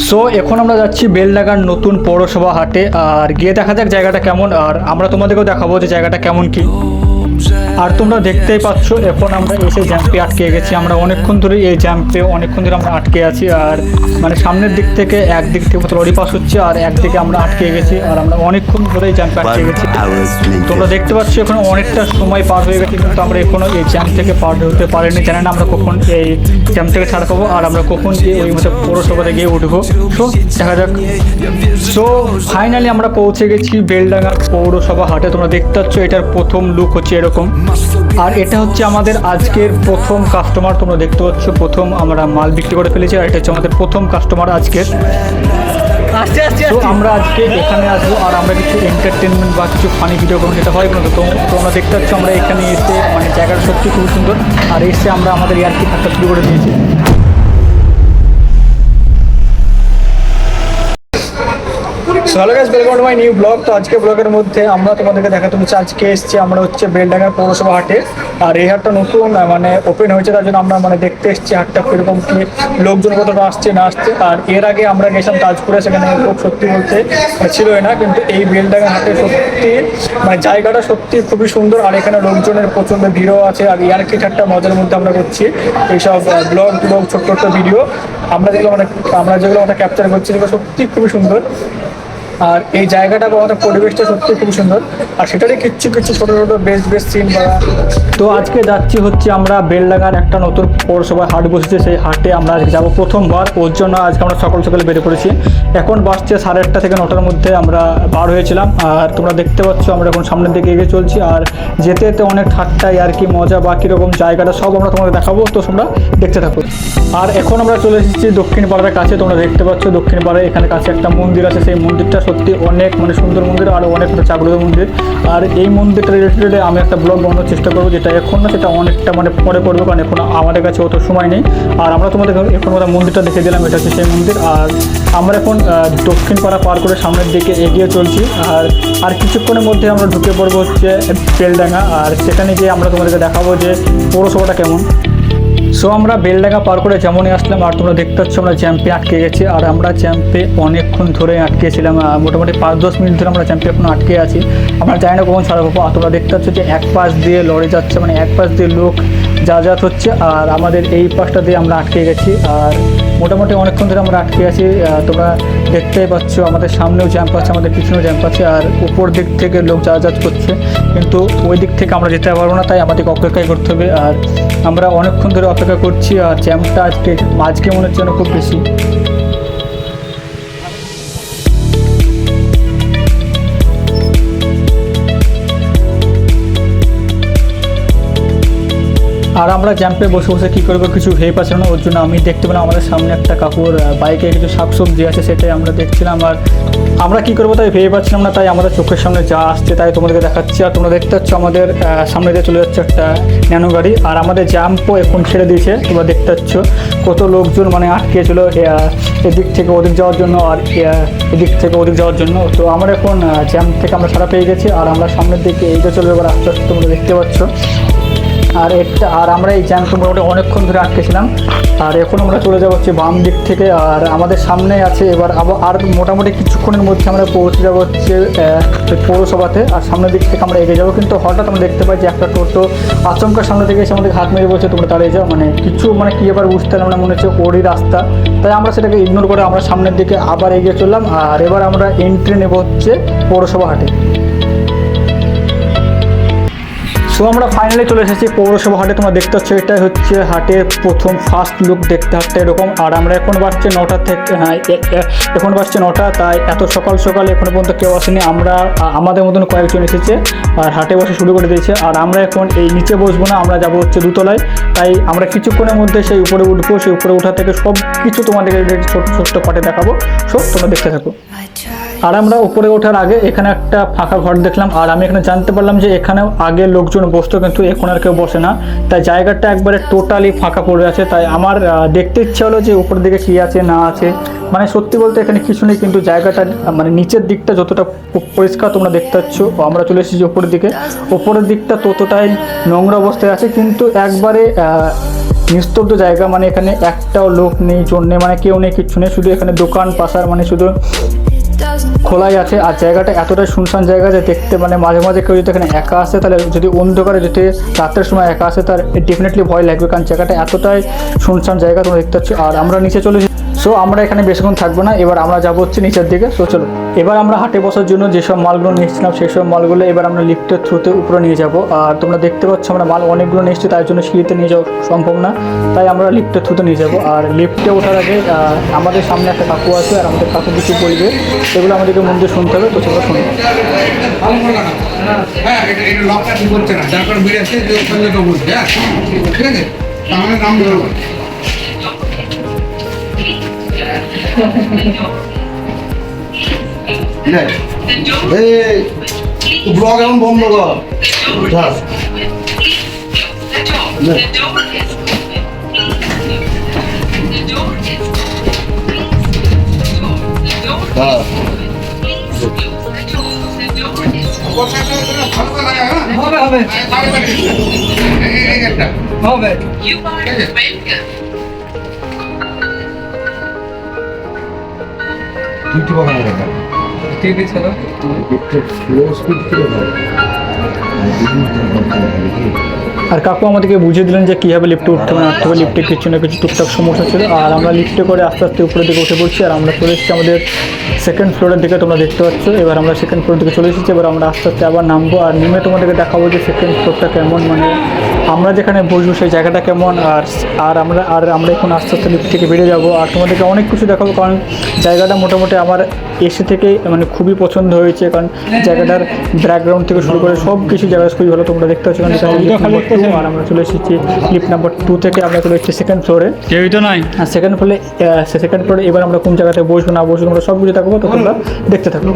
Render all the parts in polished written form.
So এখন আমরা যাচ্ছি বেলডাঙ্গার নতুন পৌরসভা হাটে, আর গিয়ে দেখা যাক জায়গাটা কেমন, আর আমরা তোমাদেরকেও দেখাবো যে জায়গাটা কেমন কি। আর তোমরা দেখতেই পাচ্ছ এখন আমরা এসে জ্যাম্পে আটকে গেছি। আমরা অনেকক্ষণ ধরে এই জ্যাম্পে আমরা আটকে আছি, আর মানে সামনের দিক থেকে একদিক থেকে লরি পাস হচ্ছে আর একদিকে আমরা আটকে গেছি, আর আমরা অনেকক্ষণ ধরে এই জ্যাম্পে আটকে গেছি। তোমরা দেখতে পাচ্ছ এখন অনেকটা সময় পার হয়ে গেছে, কিন্তু আমরা এখনো এই জ্যাম্প থেকে পার হতে পারিনি। জানি না আমরা কখন এই জ্যাম্প থেকে ছাড় পাবো আর আমরা কখন গিয়ে ওই মতো পৌরসভাতে গিয়ে উঠবো। সো দেখা যাক। সো ফাইনালি আমরা পৌঁছে গেছি বেলডাঙ্গা পৌরসভা হাটে। তোমরা দেখতে পাচ্ছ এটার প্রথম লুক হচ্ছে এরকম, আর এটা হচ্ছে আমাদের আজকের প্রথম কাস্টমার। তোমরা দেখতে পাচ্ছ প্রথম আমরা মাল বিক্রি করে ফেলেছি, আর এটা হচ্ছে আমাদের প্রথম কাস্টমার আজকের। তো আমরা আজকে এখানে আসবো আর আমরা কিছু এন্টারটেনমেন্ট বা কিছু ফানি ভিডিও করবো, সেটা হয় কিন্তু তোমরা দেখতে পাচ্ছ আমরা এখানে এসে মানে জায়গাটা সত্যি খুব সুন্দর, আর এসে আমরা আমাদের ইয়ার্কি থাকতে শুরু করে দিয়েছি। Hello guys, welcome to my new blog. তো আজকে ব্লগের মধ্যে আমরা তোমাদেরকে দেখাতে হচ্ছে আজকে এসেছি আমরা হচ্ছে বেলডাঙ্গার পৌরসভা হাটে, আর এই হাটটা নতুন মানে ওপেন হয়েছে, তার জন্য আমরা মানে দেখতে এসেছি হাটটা কীরকম কি লোকজন কতটা আসছে না আসছে। আর এর আগে আমরা গেছিলাম তাজপুরে, সেখানে লোক সত্যি বলতে ছিলই না, কিন্তু এই বেলডাঙ্গা হাটে সত্যি মানে জায়গাটা সত্যি খুবই সুন্দর, আর এখানে লোকজনের প্রচণ্ড ভিড়ও আছে। আর ইয়ার্কি ঠাট্টা মজার মধ্যে আমরা করছি এইসব ব্লগ ছোট্ট ছোট্ট ভিডিও আমরা যেগুলো ক্যাপচার করছি, যেগুলো সত্যি খুবই সুন্দর। আর এই জায়গাটা বা আমাদের পরিবেশটা সত্যি খুব সুন্দর, আর সেটারই কিছু ছোটো ছোটো বেস্ট সিন বা। তো আজকে যাচ্ছি হচ্ছে আমরা বেলডাঙ্গার একটা নতুন পৌরসভায় হাট বসেছে, সেই হাটে আমরা আজকে যাবো প্রথমবার। ওর জন্য আজকে আমরা সকালে বেরিয়ে পড়েছি। এখন বাসছে 8:30 থেকে 9টার মধ্যে আমরা বার হয়েছিলাম, আর তোমরা দেখতে পাচ্ছ আমরা এখন সামনের দিকে এগিয়ে চলছি, আর যেতে যেতে অনেক ঠাট্টাই আর কি মজা বা কীরকম জায়গাটা সব আমরা তোমাদের দেখাবো, তো তোমরা দেখতে থাকো। আর এখন আমরা চলে এসেছি দক্ষিণ পাড়ার কাছে। তোমরা দেখতে পাচ্ছ দক্ষিণ পাড়ায় এখানে কাছে একটা মন্দির আছে, সেই মন্দিরটা সত্যি অনেক মানে সুন্দর মন্দির, আর অনেক জাগ্রত মন্দির। আর এই মন্দিরটা রিলেটেড আমি একটা ব্লগ বানানোর চেষ্টা করবো, যেটা এখন না সেটা অনেকটা মানে পরে করবো, কারণ এখন আমাদের কাছে অত সময় নেই। আর আমরা তোমাদের এখন মন্দিরটা দেখে দিলাম, এটা হচ্ছে সেই মন্দির। আর আমরা এখন দক্ষিণ পাড়া পার করে সামনের দিকে এগিয়ে চলছি, আর কিছুক্ষণের মধ্যে আমরা ঢুকে পড়বো হচ্ছে বেলডাঙ্গা, আর সেখানে গিয়ে আমরা তোমাদেরকে দেখাবো যে পৌরসভাটা কেমন। সো আমরা বেলডাঙ্গা পার করে যেমনই আসলাম, আর তোমরা দেখতে পাচ্ছ আমরা জ্যাম্পে আটকে গেছি, আর আমরা জ্যাম্পে অনেকক্ষণ ধরে আটকেছিলাম, মোটামুটি 5-10 মিনিট ধরে আমরা জ্যাম্পে এখনো আটকে আছি। আমরা জানি না কখন ছাড়া পাবো। আর তোমরা দেখতে পাচ্ছ যে এক পাশ দিয়ে লরি যাচ্ছে, মানে এক পাশ দিয়ে লোক যাতায়াত হচ্ছে, আর আমাদের এই পাশটা দিয়ে আমরা আটকে গেছি, আর মোটামুটি অনেকক্ষণ ধরে আমরা আটকে আছি। তোমরা দেখতেই পাচ্ছ আমাদের সামনেও জ্যাম্প আছে, আমাদের পিছনেও জ্যাম্প আছে, আর উপর দিক থেকে লোক যাতায়াত করছে, কিন্তু ওই দিক থেকে আমরা যেতে পারবো না, তাই আমাদেরকে অপেক্ষাই করতে হবে। আর আমরা অনেকক্ষণ ধরে অপেক্ষা করছি, আর জ্যাম্পটা আজকে মনে হচ্ছে না খুব বেশি। আর আমরা জ্যাম্পে বসে বসে কী করবো কিছু ভেবে পাচ্ছিলাম না, ওর জন্য আমি দেখতে পেলাম আমাদের সামনে একটা কাকুর বাইকে কিছু শাকসবজি আছে, সেটাই আমরা দেখছিলাম। আর আমরা কী করবো তাই ভেবে পাচ্ছিলাম না, তাই আমাদের চোখের সামনে যা আসছে তাই তোমাদেরকে দেখাচ্ছি। আর তোমরা দেখতে পাচ্ছ আমাদের সামনে দিয়ে চলে যাচ্ছে একটা ন্যানো গাড়ি, আর আমাদের জ্যাম্পও এখন ছেড়ে দিয়েছে। তোমরা দেখতে পাচ্ছ কত লোকজন মানে আটকেছিল এদিক থেকে ওদিক যাওয়ার জন্য, আর এদিক থেকে ওদিক যাওয়ার জন্য। তো আমরা এখন জ্যাম্প থেকে আমরা ছাড়া পেয়ে গেছি, আর আমরা সামনের দিকে এগিয়ে চলে যাবো আস্তে আস্তে, তোমরা দেখতে পাচ্ছ। আর আমরা এই জ্যাম্পে মোটামুটি অনেকক্ষণ ধরে আটকেছিলাম, আর এখন আমরা চলে যাবো হচ্ছে বাম দিক থেকে, আর আমাদের সামনে আছে এবার আর মোটামুটি কিছুক্ষণের মধ্যে আমরা পৌঁছে যাবো হচ্ছে পৌরসভাতে, আর সামনের দিক থেকে আমরা এগিয়ে যাবো। কিন্তু হঠাৎ আমরা দেখতে পাই যে একটা টোটো আচমকা সামনে থেকে এসে আমাদের হাত মেরে বলছে তোমরা দাঁড়িয়ে যাও, মানে কিছু মানে কী এবার বুঝতে পারলাম না, মনে হচ্ছে ওরই রাস্তা। তাই আমরা সেটাকে ইগনোর করে আমরা সামনের দিকে আবার এগিয়ে চললাম, আর এবার আমরা এন্ট্রি নেবো হচ্ছে পৌরসভা হাটে। সো আমরা ফাইনালি চলে এসেছি পৌরসভা হাটে। তোমরা দেখতে পাচ্ছ এটাই হচ্ছে হাটের প্রথম ফার্স্ট লুক, দেখতে হাটটা এরকম। আর আমরা এখন বাজছে 9টা থেকে, এখন বাজছে 9টা, তাই এত সকাল এখনো পর্যন্ত কেউ আসেনি। আমাদের মতন কয়েকজন এসেছে আর হাটে বসে শুরু করে দিয়েছে, আর আমরা এখন এই নিচে বসবো না, আমরা যাবো হচ্ছে দোতলায়। তাই আমরা কিছুক্ষণের মধ্যে সেই উপরে উঠবো, সেই উপরে ওঠা থেকে সব কিছু তোমাদেরকে ছোট্ট পাটে দেখাবো, সব তোমরা দেখতে থাকো। আর আমরা উপরে ওঠার আগে এখানে একটা ফাঁকা ঘর দেখলাম, আর আমি এখানে জানতে পারলাম যে এখানে আগে লোকজন বসতো, কিন্তু এখন আর কেউ বসে না, তাই জায়গাটা একবারে টোটালি ফাঁকা পড়ে আছে। তাই আমার দেখতে ইচ্ছা হলো যে উপরের দিকে কী আছে না আছে, মানে সত্যি বলতে এখানে কিছু নেই, কিন্তু জায়গাটা মানে নিচের দিকটা যতটা পরিষ্কার তোমরা দেখতে পাচ্ছ। আমরা চলে এসেছি উপরের দিকে, উপরের দিকটা ততটাই নোংরা অবস্থায় আছে, কিন্তু একবারে নিস্তব্ধ জায়গা, মানে এখানে একটাও লোক নেই, জন্য মানে কেউ নেই, কিচ্ছু নেই, শুধু এখানে দোকান পাশার মানে শুধু খোলাই আছে। আর জায়গাটা এতটাই শুনশান জায়গা যে দেখতে মানে মাঝে মাঝে কেউ যদি এখানে একা আসে, তাহলে যদি অন্ধকারে যদি রাতের সময় একা আসে তার ডেফিনেটলি ভয় লাগবে, কারণ জায়গাটা এতটাই শুনশান জায়গা তোমরা দেখতে পাচ্ছ। আর আমরা নিচে চলেছি, সো আমরা এখানে বেশিক্ষণ থাকবো না, এবার আমরা যাবো হচ্ছে নিচের দিকে। সো চলো, এবার আমরা হাটে বসার জন্য যেসব মালগুলো নিয়েছিলাম সেই সব মালগুলো এবার আমরা লিফটের থ্রুতে উপরে নিয়ে যাব। আর তোমরা দেখতে পাচ্ছ আমরা মাল অনেকগুলো নিয়ে এসেছি, তাই জন্য সিঁড়িতে নিয়ে যাওয়া সম্ভব না, তাই আমরা লিফটের থ্রুতে নিয়ে যাব। আর লিফটে ওঠার আগে আমাদের সামনে একটা কাকু আছে, আর আমাদের কাকু কিছু বলবে, সেগুলো আমাদেরকে মন দিয়ে শুনতে হবে, তো সেগুলো শুনবো। ব্লগ এখন বন্ধ কর। হবে হবে হবে। আর কাকু আমাদেরকে বুঝিয়ে দিলেন যে কীভাবে লিফটে উঠতে হবে না উঠতে হবে, লিফটে কিছু না কিছু টুকটাক সমস্যা ছিল। আর আমরা লিফটে করে আস্তে আস্তে উপরের দিকে উঠে পড়ছি, আর আমরা চলে এসেছি আমাদের সেকেন্ড ফ্লোরের দিকে, তোমরা দেখতে পাচ্ছ। এবার আমরা সেকেন্ড ফ্লোর দিকে চলে এসেছি, এবার আমরা আস্তে আস্তে আবার নামবো, আর নেমে তোমাদেরকে দেখাবো যে সেকেন্ড ফ্লোরটা কেমন, মানে আমরা যেখানে বসবো সেই জায়গাটা কেমন। আর আমরা এখন আস্তে আস্তে লিফট থেকে বেরিয়ে যাবো, আর তোমাদেরকে অনেক কিছু দেখাবো, কারণ জায়গাটা মোটামুটি আমার এসে থেকে মানে খুবই পছন্দ হয়েছে, কারণ জায়গাটার ব্যাকগ্রাউন্ড থেকে শুরু করে সব কিছু জায়গা খুবই ভালো। তোমরা দেখতে পাচ্ছ আর আমরা চলে এসেছি লিফট নাম্বার 2 থেকে আমরা চলে এসেছি সেকেন্ড ফ্লোরে। কেউই তো নাই। আর সেকেন্ড ফ্লোরে এবার আমরা কোন জায়গাতে বসবো না বসবো আমরা সব কিছু থাকবো, তো তোমরা দেখতে থাকবো।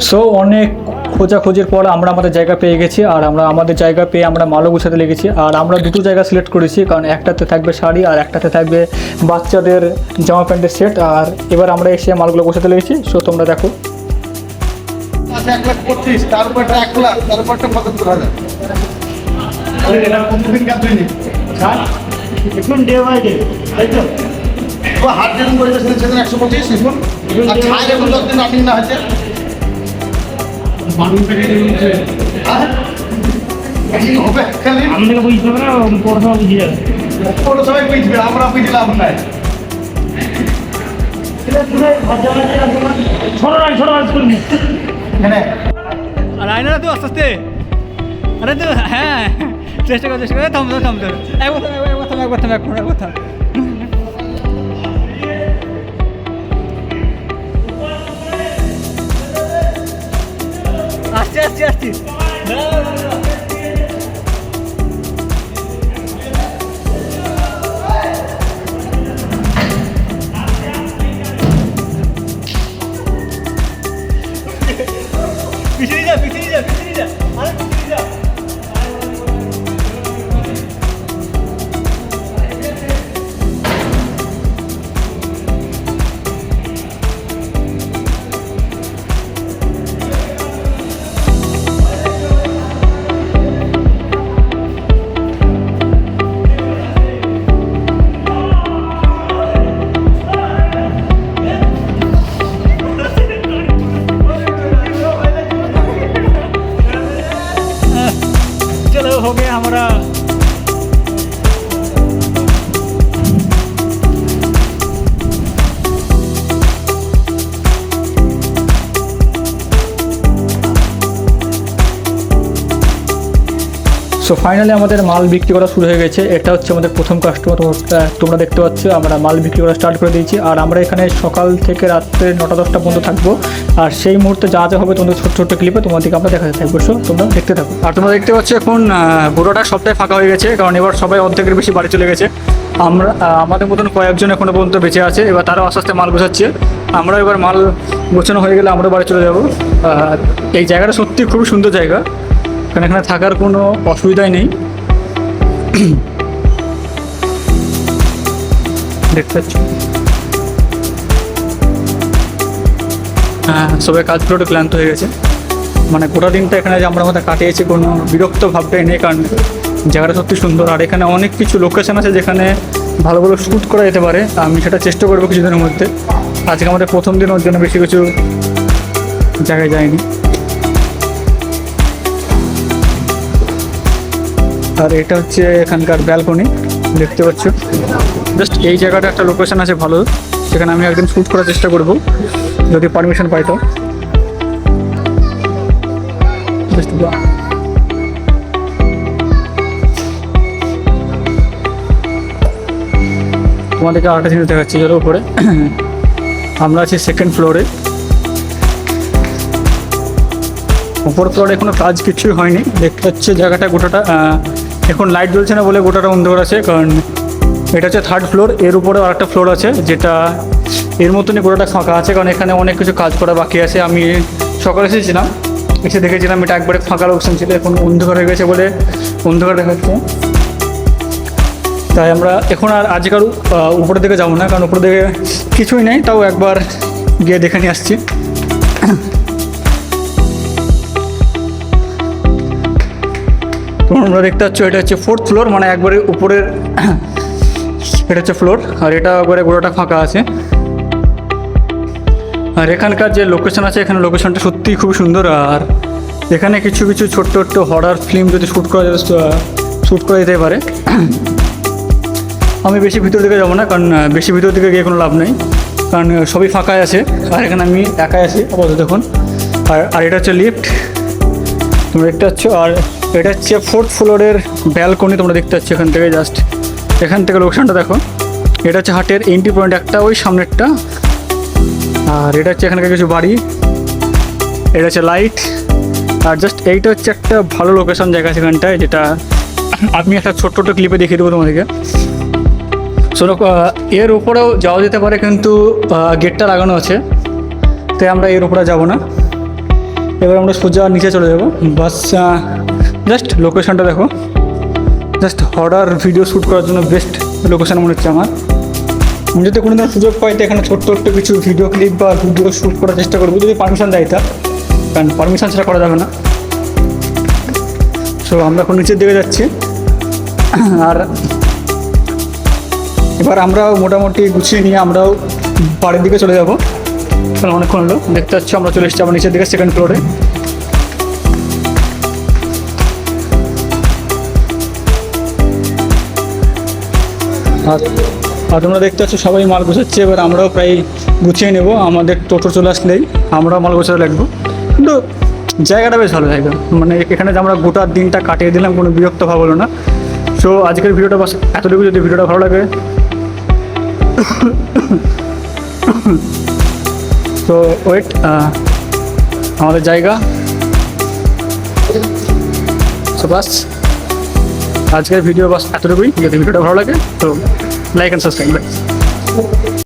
সো অনেক খোঁজাখুঁজির পর আমরা আমাদের জায়গা পেয়ে গেছি, আর আমরা আমাদের জায়গা পেয়ে আমরা মালও গুছাতে লেগেছি। আর আমরা দুটো জায়গা সিলেক্ট করেছি, কারণ একটাতে থাকবে শাড়ি আর একটাতে থাকবে বাচ্চাদের জামা প্যান্টের সেট। আর এবার আমরা এসে মালগুলো গোছাতে লেগেছি, সো তোমরা দেখো। 1,25,000 তারপর 1 লাখ তারপর 75,000। এখন ডে বাই ডে তাই তো হাট যেরকম করে সেদিন 125 এখন আর ছাই এখন 10 দিন রানিং না হয়েছে মানুষ থেকে হবে খালি আমাদেরকে বুঝতে হবে না, পড়াশোনা বুঝে যাবে, পড়াশোনায় বুঝবে, আমরা বুঝলাম না। ছোট স্কুল নেই আর আয়না তো আস্তে আস্তে, আরে তো হ্যাঁ চেষ্টা করে থামতে একবার আসছি পিছিয়ে যা আরে পিছিয়ে যা। चलो हो गया हमारा। সো ফাইনালি আমাদের মাল বিক্রি করা শুরু হয়ে গেছে। এটা হচ্ছে আমাদের প্রথম কাস্টমার, তোমরা দেখতে পাচ্ছ আমরা মাল বিক্রি করা স্টার্ট করে দিয়েছি। আর আমরা এখানে সকাল থেকে রাত্রে 9টা-10টা পর্যন্ত থাকবো। আর সেই মুহূর্তে যা যা হবে তোমাদের ছোটো ছোটো ক্লিপে তোমাদেরকে আমরা দেখাতে থাকবো। সো তোমরা দেখতে থাকো। আর তোমরা দেখতে পাচ্ছ এখন গোটাটা সবটাই ফাঁকা হয়ে গেছে, কারণ এবার সবাই অর্ধেকের বেশি বাড়ি চলে গেছে। আমাদের মতন কয়েকজন এখনো পর্যন্ত বেঁচে আছে, এবার তারাও আস্তে আস্তে মাল গোছাচ্ছে। আমরা এবার মাল গোছানো হয়ে গেলে আমরা বাড়ি চলে যাবো। এই জায়গাটা সত্যি খুব সুন্দর জায়গা, কারণ এখানে থাকার কোনো অসুবিধাই নেই। দেখতে পাচ্ছি সবাই কাজগুলো একটু ক্লান্ত হয়ে গেছে। মানে গোটা দিনটা এখানে যে আমরা আমাদের কাটিয়েছি কোনো বিরক্ত ভাবটাই নেই, কারণ জায়গাটা সত্যি সুন্দর। আর এখানে অনেক কিছু লোকেশন আছে যেখানে ভালো ভালো শ্যুট করা যেতে পারে। আমি সেটা চেষ্টা করবো কিছুদিনের মধ্যে। আজকে আমাদের প্রথম দিন, ওর জন্য বেশি কিছু জায়গায় যায়নি। আর এটা হচ্ছে এখানকার ব্যালকনি, দেখতে পাচ্ছ। জাস্ট এই জায়গাটা একটা লোকেশন আছে ভালো, সেখানে আমি একদিন শ্যুট করার চেষ্টা করব যদি পারমিশন পাই তো। তোমাদেরকে আরেকটা জিনিস দেখাচ্ছি, যার উপরে আমরা আছি সেকেন্ড ফ্লোরে। উপর ফ্লোরে এখনো কাজ কিছুই হয়নি। দেখতে হচ্ছে জায়গাটা গোটাটা এখন লাইট জ্বলছে না বলে গোটাটা অন্ধকার আছে, কারণ এটা হচ্ছে থার্ড ফ্লোর। এর উপরে আরেকটা ফ্লোর আছে যেটা এর মতনই গোটাটা ফাঁকা আছে, কারণ এখানে অনেক কিছু কাজ করা বাকি আছে। আমি সকালে এসেছিলাম, এসে দেখেছিলাম এটা একবারে ফাঁকা লোকসান ছিল, এখন অন্ধকার হয়ে গেছে বলে অন্ধকার দেখাচ্ছে। তাই আমরা এখন আর আজকাল উপরের দিকে যাবো না, কারণ উপরের দিকে কিছুই নেই, তাও একবার গিয়ে দেখে নিয়ে আসছি। তোমরা দেখতে পাচ্ছ এটা হচ্ছে ফোর্থ ফ্লোর, মানে একবারে উপরের এটা হচ্ছে ফ্লোর। আর এটা একবারে গোড়াটা ফাঁকা আছে। আর এখানকার যে লোকেশন আছে, এখানে লোকেশনটা সত্যিই খুব সুন্দর। আর এখানে কিছু কিছু ছোট্ট ছোট্ট হরার ফিল্ম যদি শ্যুট করা যেতে পারে। আমি বেশি ভিতর দিকে যাবো না, কারণ বেশি ভিতর দিকে গিয়ে কোনো লাভ নেই, কারণ সবই ফাঁকাই আছে। আর এখানে আমি একাই আছি আপাতত এখন। আর এটা হচ্ছে লিফট, তোমরা দেখতে পাচ্ছ। আর এটা হচ্ছে ফোর্থ ফ্লোরের ব্যালকনি, তোমরা দেখতে পাচ্ছ এখান থেকে। জাস্ট এখান থেকে লোকেশনটা দেখো। এটা হচ্ছে হাটের এন্ট্রি পয়েন্ট একটা, ওই সামনেরটা। আর এটা হচ্ছে এখানকার কিছু বাড়ি, এটা হচ্ছে লাইট। আর জাস্ট এইটা হচ্ছে একটা ভালো লোকেশন জায়গা সেখানটায়, যেটা আমি একটা ছোট্ট ছোট্ট ক্লিপে দেখিয়ে দেবো তোমাদেরকে। শোনো, এর উপরেও যাওয়া যেতে পারে, কিন্তু গেটটা লাগানো আছে, তাই আমরা এর উপরে যাবো না। এবার আমরা সোজা নিচে চলে যাবো। বাস জাস্ট লোকেশনটা দেখো। জাস্ট হরার ভিডিও শ্যুট করার জন্য বেস্ট লোকেশন মনে হচ্ছে আমার। আমি যদি কোনো দিন সুযোগ পাই তো এখানে ছোট্ট ছোট্ট কিছু ভিডিও ক্লিপ বা ভিডিও শ্যুট করার চেষ্টা করবো, যদি পারমিশন দেয় তা, কারণ পারমিশন ছাড়া করা যাবে না। সো আমরা এখন নিচের দিকে যাচ্ছি। আর এবার আমরাও মোটামুটি গুছিয়ে নিয়ে আমরাও বাড়ির দিকে চলে যাবো, কারণ অনেকক্ষণ হলো। দেখতে পাচ্ছি আমরা চলে এসেছি আবার নিচের দিকে, সেকেন্ড ফ্লোরে। আর তোমরা দেখতে পাচ্ছ সবাই মাল গোছাচ্ছে। এবার আমরাও প্রায় গুছিয়ে নেব, আমাদের টোটো চলে আসলেই আমরাও মাল গোছাতে লাগবো। কিন্তু জায়গাটা বেশ ভালো জায়গা, মানে এখানে যে আমরা গোটা দিনটা কাটিয়ে দিলাম, কোনো বিরক্ত ভাব হলো না। সো আজকের ভিডিওটা বাস এতটুকু। যদি ভিডিওটা ভালো লাগে তো ওয়েট, আমাদের জায়গা। সো বাস আজকের ভিডিও বাস এতটুকুই। যদি ভিডিওটা ভালো লাগে তো লাইক অ্যান্ড সাবস্ক্রাইব।